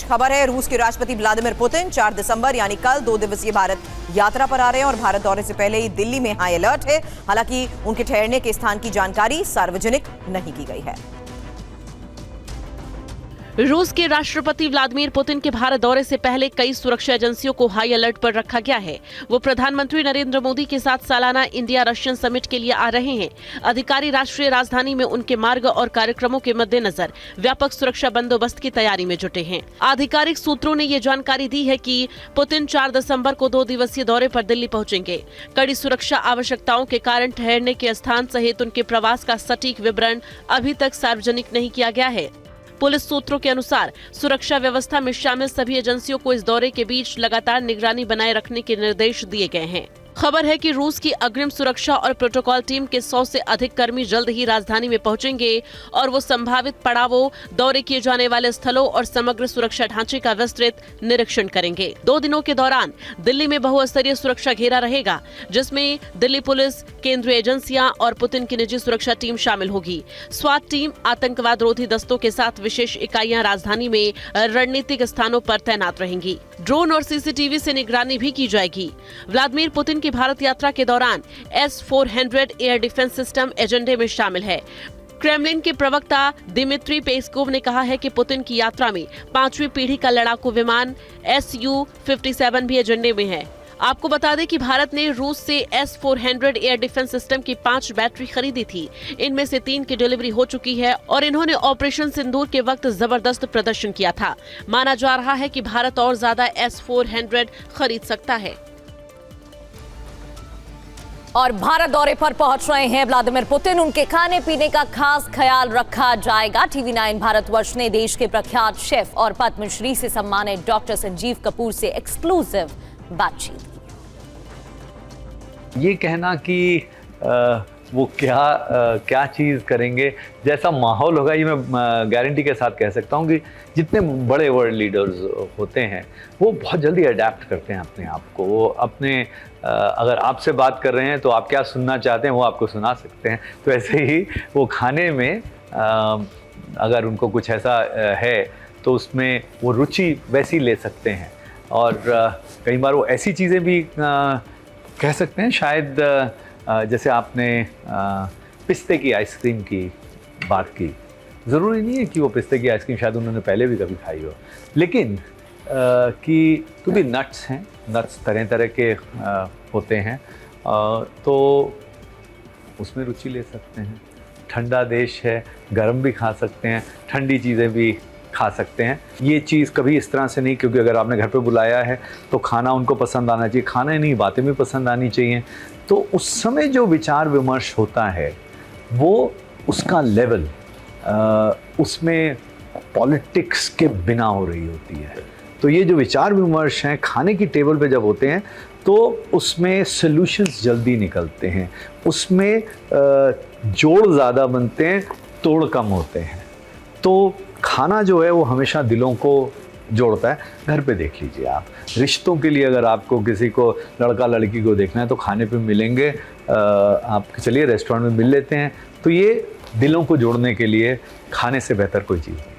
खबर है, रूस के राष्ट्रपति व्लादिमीर पुतिन 4 दिसंबर यानी कल 2 दिवसीय भारत यात्रा पर आ रहे हैं और भारत दौरे से पहले ही दिल्ली में हाई अलर्ट है। हालांकि उनके ठहरने के स्थान की जानकारी सार्वजनिक नहीं की गई है। रूस के राष्ट्रपति व्लादिमीर पुतिन के भारत दौरे से पहले कई सुरक्षा एजेंसियों को हाई अलर्ट पर रखा गया है। वो प्रधानमंत्री नरेंद्र मोदी के साथ सालाना इंडिया रशियन समिट के लिए आ रहे हैं। अधिकारी राष्ट्रीय राजधानी में उनके मार्ग और कार्यक्रमों के मद्देनजर व्यापक सुरक्षा बंदोबस्त की तैयारी में जुटे हैं। आधिकारिक सूत्रों ने ये जानकारी दी है कि पुतिन 4 दिसंबर को 2 दिवसीय दौरे पर दिल्ली पहुंचेंगे। कड़ी सुरक्षा आवश्यकताओं के कारण ठहरने के स्थान सहित उनके प्रवास का सटीक विवरण अभी तक सार्वजनिक नहीं किया गया है। पुलिस सूत्रों के अनुसार सुरक्षा व्यवस्था में शामिल सभी एजेंसियों को इस दौरे के बीच लगातार निगरानी बनाए रखने के निर्देश दिए गए हैं। खबर है कि रूस की अग्रिम सुरक्षा और प्रोटोकॉल टीम के 100 से अधिक कर्मी जल्द ही राजधानी में पहुंचेंगे और वो संभावित पड़ावों, दौरे किए जाने वाले स्थलों और समग्र सुरक्षा ढांचे का विस्तृत निरीक्षण करेंगे। 2 दिनों के दौरान दिल्ली में बहुस्तरीय सुरक्षा घेरा रहेगा, जिसमें दिल्ली पुलिस, केंद्रीय एजेंसियां और पुतिन की निजी सुरक्षा टीम शामिल होगी। स्वात टीम, आतंकवाद रोधी दस्तों के साथ विशेष इकाइयां राजधानी में रणनीतिक स्थानों पर तैनात रहेंगी। ड्रोन और सीसीटीवी से निगरानी भी की जाएगी। व्लादिमीर पुतिन की भारत यात्रा के दौरान S-400 एयर डिफेंस सिस्टम एजेंडे में शामिल है। क्रेमलिन के प्रवक्ता दिमित्री पेस्कोव ने कहा है कि पुतिन की यात्रा में 5वीं पीढ़ी का लड़ाकू विमान Su-57 भी एजेंडे में है। आपको बता दें कि भारत ने रूस से S-400 एयर डिफेंस सिस्टम की 5 बैटरी खरीदी थी। इनमें से 3 की डिलीवरी हो चुकी है और इन्होंने ऑपरेशन सिंदूर के वक्त जबरदस्त प्रदर्शन किया था। माना जा रहा है कि भारत और ज्यादा S-400 खरीद सकता है। और भारत दौरे पर पहुंच रहे हैं व्लादिमीर पुतिन। उनके खाने पीने का खास ख्याल रखा जाएगा। TV9 भारतवर्ष ने देश के प्रख्यात शेफ और पद्मश्री से सम्मानित डॉक्टर संजीव कपूर से एक्सक्लूसिव बातचीत की। ये कहना कि वो क्या चीज़ करेंगे, जैसा माहौल होगा, ये मैं गारंटी के साथ कह सकता हूँ कि जितने बड़े वर्ल्ड लीडर्स होते हैं वो बहुत जल्दी अडेप्ट करते हैं अपने आप को। वो अपने अगर आपसे बात कर रहे हैं तो आप क्या सुनना चाहते हैं वो आपको सुना सकते हैं। तो ऐसे ही वो खाने में अगर उनको कुछ ऐसा है तो उसमें वो रुचि वैसी ले सकते हैं। और कई बार वो ऐसी चीज़ें भी कह सकते हैं, शायद जैसे आपने पिस्ते की आइसक्रीम की बात की। ज़रूरी नहीं है कि वो पिस्ते की आइसक्रीम शायद उन्होंने पहले भी कभी खाई हो, लेकिन कि तो भी नट्स हैं, नट्स तरह तरह के होते हैं, तो उसमें रुचि ले सकते हैं। ठंडा देश है, गर्म भी खा सकते हैं, ठंडी चीज़ें भी खा सकते हैं। ये चीज़ कभी इस तरह से नहीं, क्योंकि अगर आपने घर पे बुलाया है तो खाना उनको पसंद आना चाहिए, खाना ही नहीं बातें भी पसंद आनी चाहिए। तो उस समय जो विचार विमर्श होता है वो उसका लेवल उसमें पॉलिटिक्स के बिना हो रही होती है। तो ये जो विचार विमर्श हैं खाने की टेबल पे जब होते हैं तो उसमें सॉल्यूशंस जल्दी निकलते हैं, उसमें जोड़ ज़्यादा बनते हैं, तोड़ कम होते हैं। तो खाना जो है वो हमेशा दिलों को जोड़ता है। घर पे देख लीजिए आप, रिश्तों के लिए अगर आपको किसी को, लड़का लड़की को देखना है तो खाने पे मिलेंगे। आप चलिए रेस्टोरेंट में मिल लेते हैं। तो ये दिलों को जोड़ने के लिए खाने से बेहतर कोई चीज़ नहीं।